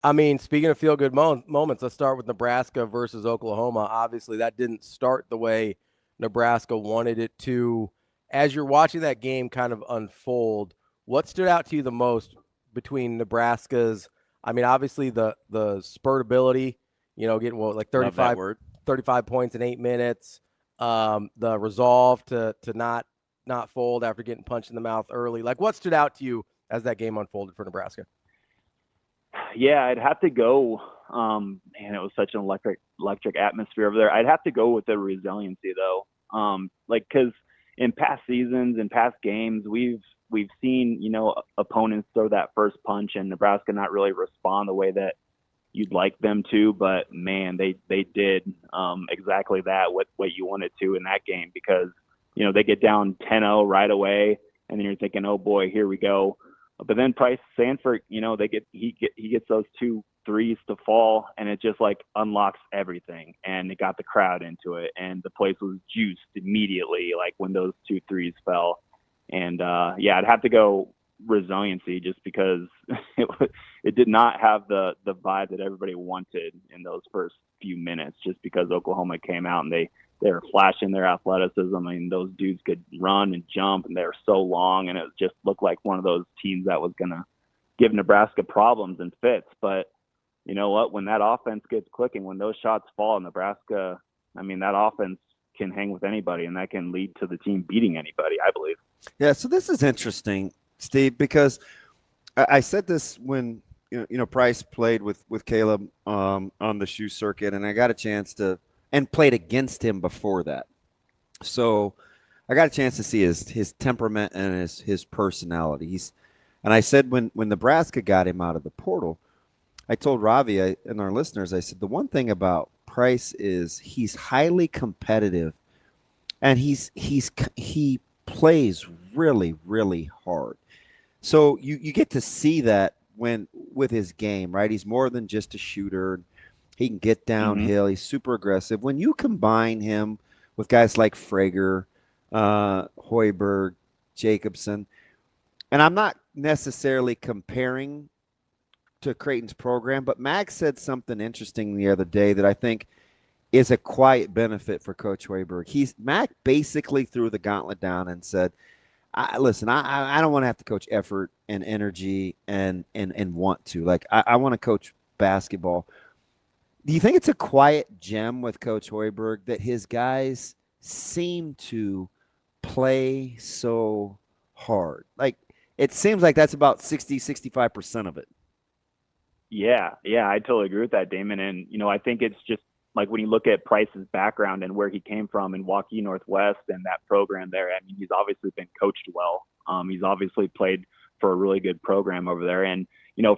I mean, speaking of feel-good moments, let's start with Nebraska versus Oklahoma. Obviously, that didn't start the way Nebraska wanted it to. As you're watching that game kind of unfold, what stood out to you the most between Nebraska's, I mean, obviously the spurt ability, getting what, like Love that word. 35 points in 8 minutes, the resolve to not fold after getting punched in the mouth early. Like, what stood out to you as that game unfolded for Nebraska? Yeah, I'd have to go. Man, it was such an electric atmosphere over there. I'd have to go with the resiliency though. Like because in past seasons and past games, we've seen opponents throw that first punch and Nebraska not really respond the way that you'd like them to. But man, they did exactly that. What you wanted to in that game because they get down 10-0 right away, and then you're thinking, oh boy, here we go. But then Price Sanford, he gets those 2 threes to fall, and it just like unlocks everything, and it got the crowd into it, and the place was juiced immediately, like when those 2 threes fell. And yeah, I'd have to go resiliency just because it did not have the vibe that everybody wanted in those first few minutes, just because Oklahoma came out and they were flashing their athleticism. I mean, those dudes could run and jump, and they were so long, and it just looked like one of those teams that was going to give Nebraska problems and fits. But you know what? When that offense gets clicking, when those shots fall, Nebraska, I mean, that offense can hang with anybody, and that can lead to the team beating anybody, I believe. Yeah, so this is interesting, Steve, because I said this when Price played with Caleb on the shoe circuit, and I got a chance to and played against him before that. So I got a chance to see his temperament and his personality. And I said when Nebraska got him out of the portal, I told Ravi and our listeners, I said the one thing about Price is he's highly competitive, and he plays really really hard. So you get to see that when with his game, right? He's more than just a shooter. He can get Mm-hmm. downhill. He's super aggressive. When you combine him with guys like Frager, Hoiberg, Jacobson, and I'm not necessarily comparing to Creighton's program, but Max said something interesting the other day that I think is a quiet benefit for Coach Hoiberg. Mac basically threw the gauntlet down and said, listen, I don't want to have to coach effort and energy and want to. Like, I want to coach basketball. Do you think it's a quiet gem with Coach Hoiberg that his guys seem to play so hard? Like, it seems like that's about 65% of it. Yeah, I totally agree with that, Damon. And I think it's just like when you look at Price's background and where he came from in Waukee Northwest and that program there. I mean, he's obviously been coached well. He's obviously played for a really good program over there. And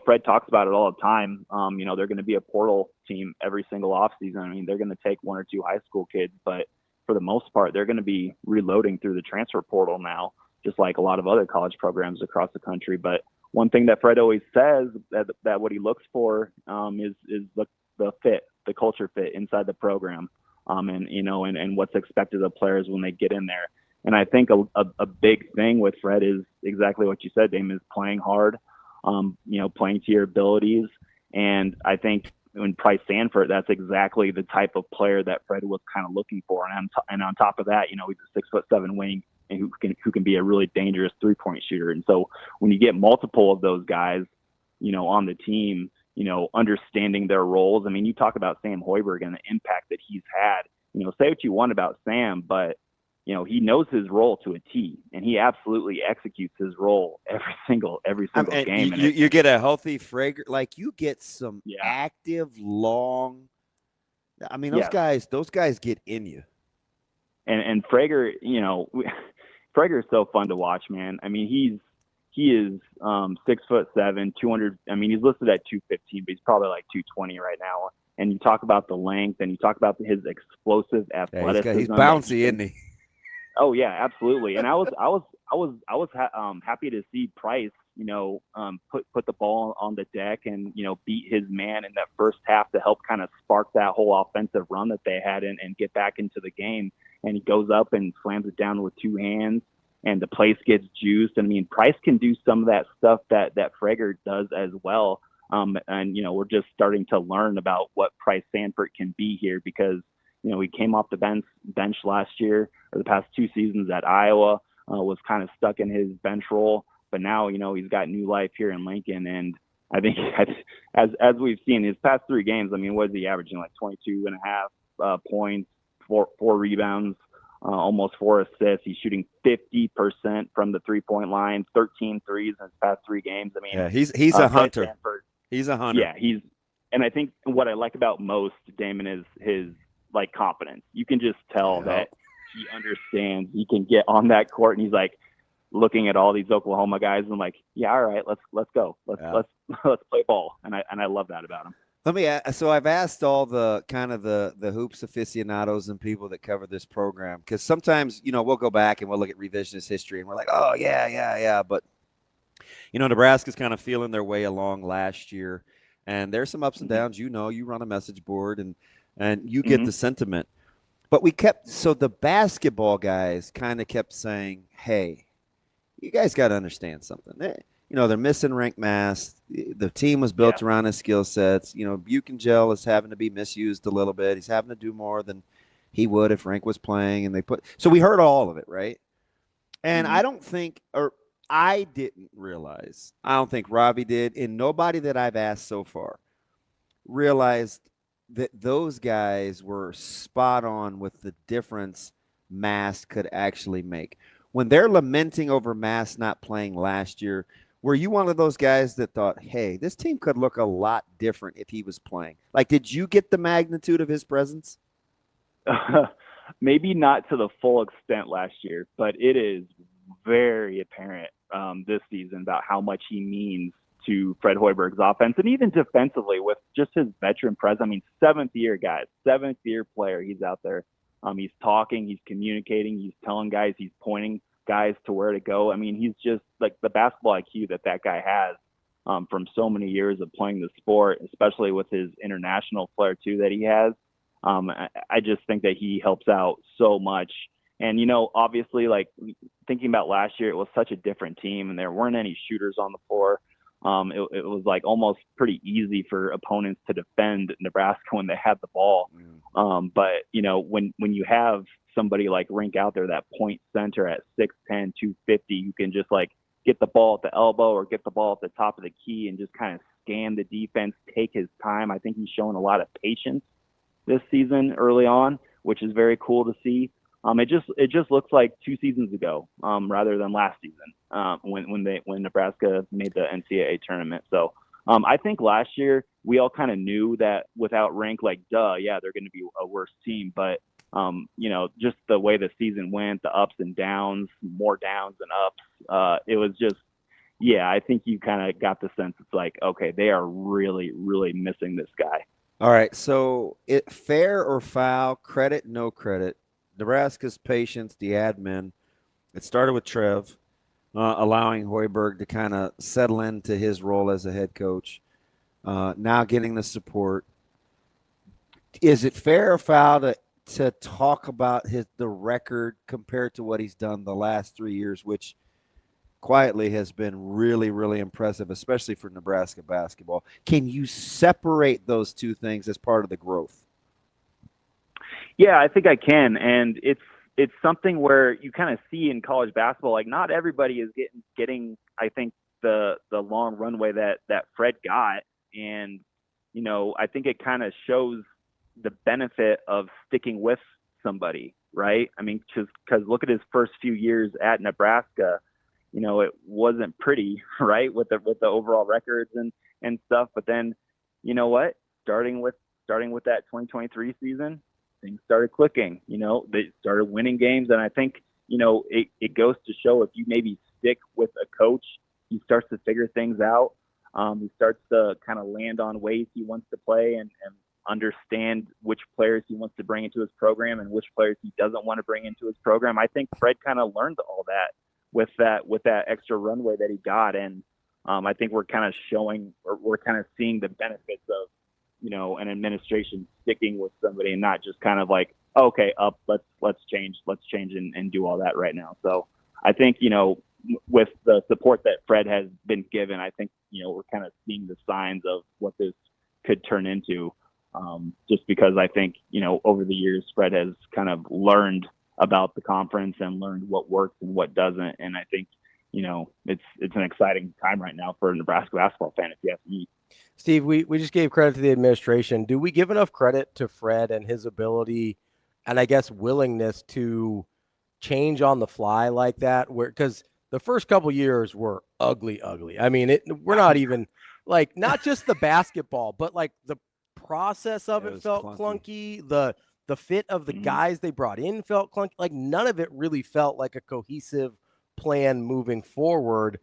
Fred talks about it all the time. They're going to be a portal team every single offseason. I mean, they're going to take 1 or 2 high school kids, but for the most part, they're going to be reloading through the transfer portal now, just like a lot of other college programs across the country. But one thing that Fred always says that what he looks for is the fit, the culture fit inside the program, and what's expected of players when they get in there. And I think a big thing with Fred is exactly what you said, Damon, is playing hard, playing to your abilities. And I think when Price Sanford, that's exactly the type of player that Fred was kind of looking for. And on top of that, he's a 6'7" wing and who can be a really dangerous 3-point shooter. And so when you get multiple of those guys, on the team, understanding their roles. I mean, you talk about Sam Hoiberg and the impact that he's had. Say what you want about Sam, but he knows his role to a T, and he absolutely executes his role every single And game. And you get a healthy Frager, like you get some yeah, active, long. I mean, yes, those guys get in you. and Frager, Frager is so fun to watch, man. I mean, he is 6'7", 200. I mean, he's listed at 215, but he's probably like 220 right now. And you talk about the length, and you talk about his explosive Yeah, he's athleticism that he bouncy, can. isn't he? Oh yeah, absolutely. And I was happy to see Price, put the ball on the deck and beat his man in that first half to help kind of spark that whole offensive run that they had and get back into the game. And he goes up and slams it down with 2 hands, and the place gets juiced. I mean, Price can do some of that stuff that Frager does as well. And, we're just starting to learn about what Price Sanford can be here because, he came off the bench last year or the past 2 seasons at Iowa, was kind of stuck in his bench role. But now, he's got new life here in Lincoln. And I think as we've seen his past 3 games, I mean, what is he averaging? Like 22 and a half points, four rebounds, almost 4 assists. He's shooting 50% from the 3-point line, 13 threes in his past 3 games. I mean, yeah, he's a hunter. Stanford, he's a hunter. Yeah, and I think what I like about most Damon is his confidence. You can just tell that he understands. He can get on that court and he's like looking at all these Oklahoma guys and like, yeah, all right, let's go, let's play ball. And I love that about him. Let me ask, so I've asked all the kind of the hoops aficionados and people that cover this program, because sometimes, we'll go back and we'll look at revisionist history and we're like, oh, yeah. But, Nebraska's kind of feeling their way along last year. And there's some ups and downs. You run a message board and you get the sentiment. But the basketball guys kind of kept saying, hey, you guys got to understand something. They're missing Rienk Mast. The team was built around his skill sets. Buchengel is having to be misused a little bit. He's having to do more than he would if Rienk was playing. And so we heard all of it, right? And I don't think, or I didn't realize, I don't think Ravi did, and nobody that I've asked so far realized that those guys were spot on with the difference Mast could actually make. When they're lamenting over Mast not playing last year, were you one of those guys that thought, hey, this team could look a lot different if he was playing? Like, did you get the magnitude of his presence? Maybe not to the full extent last year, but it is very apparent this season about how much he means to Fred Hoiberg's offense, and even defensively with just his veteran presence. I mean, 7th-year player. He's out there. He's talking, he's communicating, he's telling guys, he's pointing guys to where to go. I mean, he's just like the basketball IQ that guy has from so many years of playing the sport, especially with his international flair too that he has. I just think that he helps out so much. And, obviously, like thinking about last year, it was such a different team and there weren't any shooters on the floor. It was like almost pretty easy for opponents to defend Nebraska when they had the ball. But, when you have somebody like Rienk out there, that point center at 6'10", 250, you can just like get the ball at the elbow or get the ball at the top of the key and just kind of scan the defense, take his time. I think he's shown a lot of patience this season early on, which is very cool to see. It just looks like 2 seasons ago, rather than last season, when Nebraska made the NCAA tournament. So I think last year we all kind of knew that without Rienk, like, they're going to be a worse team. But just the way the season went, the ups and downs, more downs than ups. It was just, I think you kind of got the sense it's like, okay, they are really, really missing this guy. All right, so fair or foul, credit, no credit. Nebraska's patience, the admin. It started with Trev, allowing Hoiberg to kind of settle into his role as a head coach. Now getting the support. Is it fair or foul to talk about the record compared to what he's done the last 3 years, which quietly has been really, really impressive, especially for Nebraska basketball? Can you separate those two things as part of the growth? Yeah, I think I can. And it's something where you kind of see in college basketball, like not everybody is getting I think the long runway that Fred got. And, I think it kind of shows the benefit of sticking with somebody, right? I mean, because look at his first few years at Nebraska, it wasn't pretty, right, with the overall records and stuff. But then, you know what? Starting with that 2023 season, things started clicking. They started winning games, and I think it goes to show if you maybe stick with a coach, he starts to figure things out. He starts to kind of land on ways he wants to play and understand which players he wants to bring into his program and which players he doesn't want to bring into his program. I think Fred kind of learned all that with that extra runway that he got. And I think we're kind of seeing the benefits of, an administration sticking with somebody and not just kind of like, okay, let's change and do all that right now. So I think, with the support that Fred has been given, I think, we're kind of seeing the signs of what this could turn into. Just because I think, over the years, Fred has kind of learned about the conference and learned what works and what doesn't. And I think, it's an exciting time right now for a Nebraska basketball fan, if you ask me. Steve, we just gave credit to the administration. Do we give enough credit to Fred and his ability and I guess willingness to change on the fly like that? Because the first couple years were ugly. I mean, we're not even like, not just the basketball, but like the process of it felt clunky. The fit of the guys they brought in felt clunky. Like none of it really felt like a cohesive plan moving forward.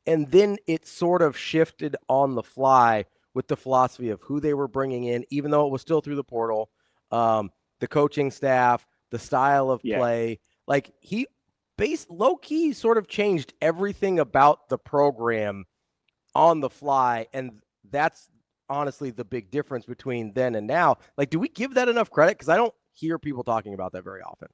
And then it sort of shifted on the fly with the philosophy of who they were bringing in, even though it was still through the portal, the coaching staff, the style of play. Like he low key sort of changed everything about the program on the fly. And that's honestly the big difference between then and now. Like, do we give that enough credit? Because I don't hear people talking about that very often.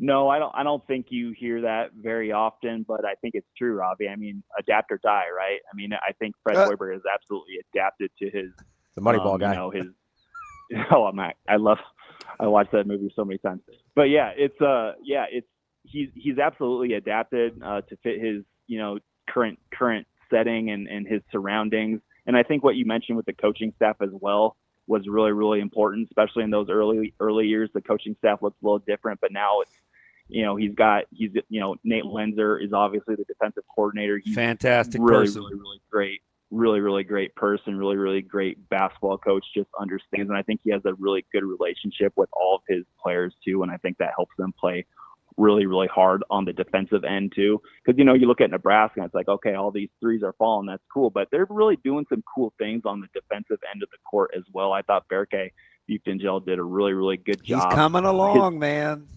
No, I don't think you hear that very often, but I think it's true, Ravi. I mean, adapt or die, right? I mean, I think Fred Hoiberg has absolutely adapted to the Moneyball guy. I watched that movie so many times. But he's absolutely adapted to fit his, current setting and his surroundings. And I think what you mentioned with the coaching staff as well was really, really important, especially in those early years. The coaching staff looks a little different, but now it's, Nate Lenzer is obviously the defensive coordinator. He's fantastic really, person. really great, really great person, really great basketball coach, just understands. And I think he has a really good relationship with all of his players too. And I think that helps them play really, really hard on the defensive end too. Because, you look at Nebraska and it's like, okay, all these threes are falling. That's cool. But they're really doing some cool things on the defensive end of the court as well. I thought Berke Buchengel did a really, really good job. He's coming along, man.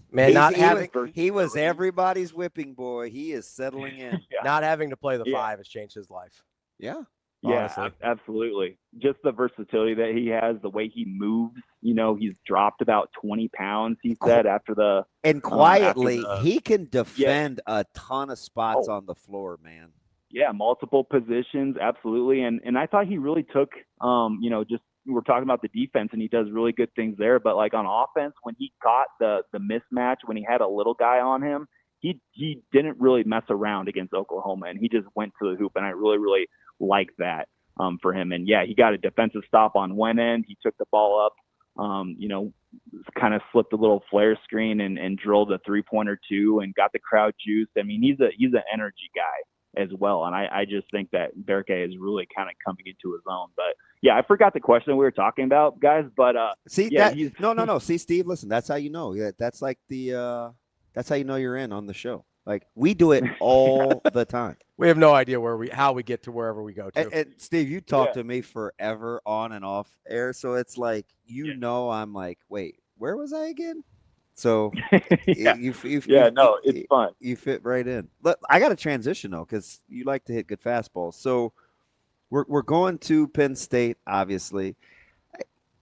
He was everybody's whipping boy. He is settling in. Not having to play the five has changed his life. Yeah. Yeah, absolutely. Just the versatility that he has, the way he moves. He's dropped about 20 pounds, he said, after the – and quietly, he can defend a ton of spots on the floor, man. Yeah, multiple positions, absolutely. And I thought he really took, just we're talking about the defense, and he does really good things there. But, like, on offense, when he caught the mismatch, when he had a little guy on him, he didn't really mess around against Oklahoma, and he just went to the hoop. And I really, really like that for him. And, he got a defensive stop on one end. He took the ball up, kind of slipped a little flare screen and drilled a three-pointer too and got the crowd juiced. I mean, he's an energy guy as well. And I just think that Berke is really kind of coming into his own. But, I forgot the question we were talking about, guys. But no. See, Steve, listen, that's how you know. Yeah, that's like that's how you know you're in on the show. Like, we do it all the time. We have no idea how we get to wherever we go to. And Steve, you talk to me forever on and off air, so it's like I'm like, wait, where was I again? So it's fun. You fit right in. But I got to transition though, because you like to hit good fastballs. So we're going to Penn State, obviously,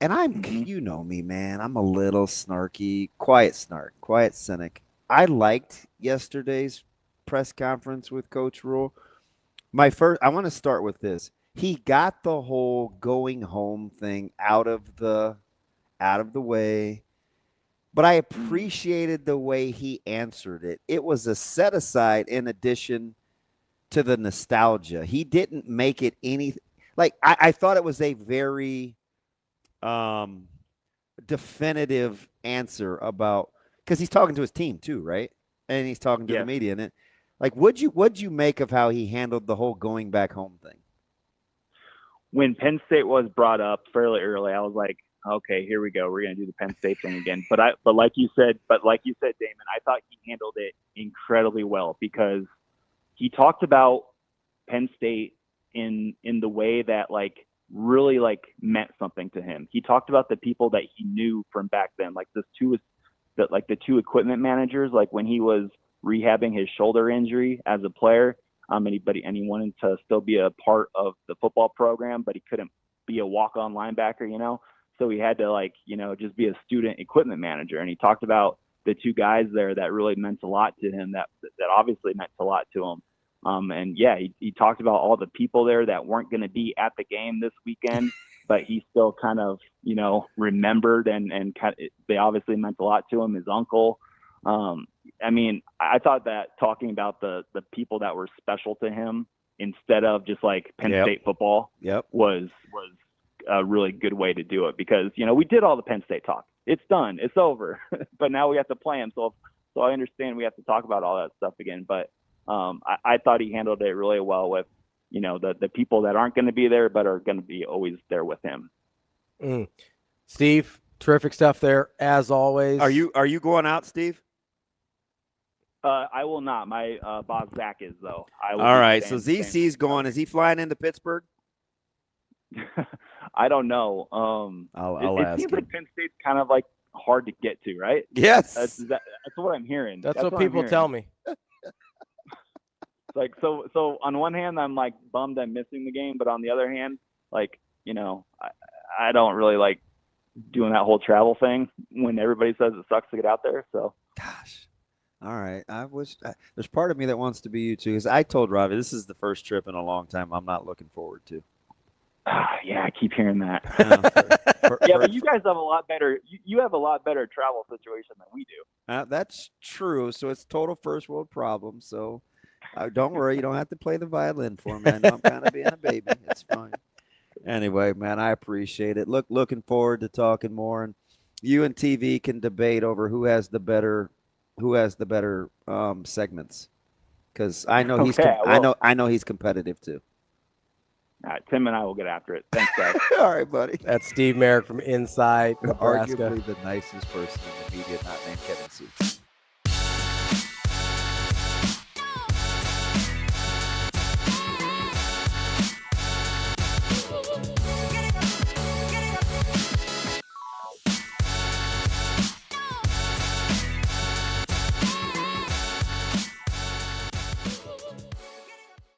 and I'm you know me, man. I'm a little snarky, quiet cynic. I liked yesterday's press conference with Coach Rule. I want to start with this. He got the whole going home thing out of the way, but I appreciated the way he answered it. It was a set aside in addition to the nostalgia. He didn't make it any like I thought it was a very definitive answer about, because he's talking to his team too, right? And he's talking to the media. And what'd you make of how he handled the whole going back home thing? When Penn State was brought up fairly early, I was like, okay, here we go. We're going to do the Penn State thing again. But like you said, Damon, I thought he handled it incredibly well, because he talked about Penn State in the way that really meant something to him. He talked about the people that he knew from back then, the two equipment managers, when he was rehabbing his shoulder injury as a player, and he wanted to still be a part of the football program, but he couldn't be a walk-on linebacker, so he had to just be a student equipment manager. And he talked about the two guys there that really meant a lot to him, that obviously meant a lot to him. And yeah, he talked about all the people there that weren't going to be at the game this weekend, but he still kind of, remembered and kind of, they obviously meant a lot to him, his uncle. I mean, I thought that talking about the people that were special to him instead of just like Penn State football was a really good way to do it, because, we did all the Penn State talk. It's done. It's over. But now we have to play him. So I understand we have to talk about all that stuff again. But I thought he handled it really well with, the people that aren't going to be there but are going to be always there with him. Steve, terrific stuff there as always. Are you going out, Steve? I will not. My boss Zach is, though. All right. So ZC's going. Is he flying into Pittsburgh? I don't know. I'll it ask seems him. like Penn State's kind of like hard to get to, right? Yes. That's what I'm hearing. That's what people tell me. Like, so on one hand, I'm like bummed I'm missing the game, but on the other hand, like, I don't really like doing that whole travel thing when everybody says it sucks to get out there. So, gosh. All right. There's part of me that wants to be you too, because I told Ravi this is the first trip in a long time I'm not looking forward to. Yeah, I keep hearing that. Yeah, but you guys have a lot better. You have a lot better travel situation than we do. That's true. So it's total first world problem. So don't worry, you don't have to play the violin for me. I know I'm kind of being a baby. It's fine. Anyway, man, I appreciate it. Looking forward to talking more, and you and TV can debate over who has the better segments, because I know I know he's competitive too. All right, Tim and I will get after it. Thanks, guys. All right, buddy. That's Steve Marik from Inside Nebraska. Arguably the nicest person in the media, not named Kevin Suits.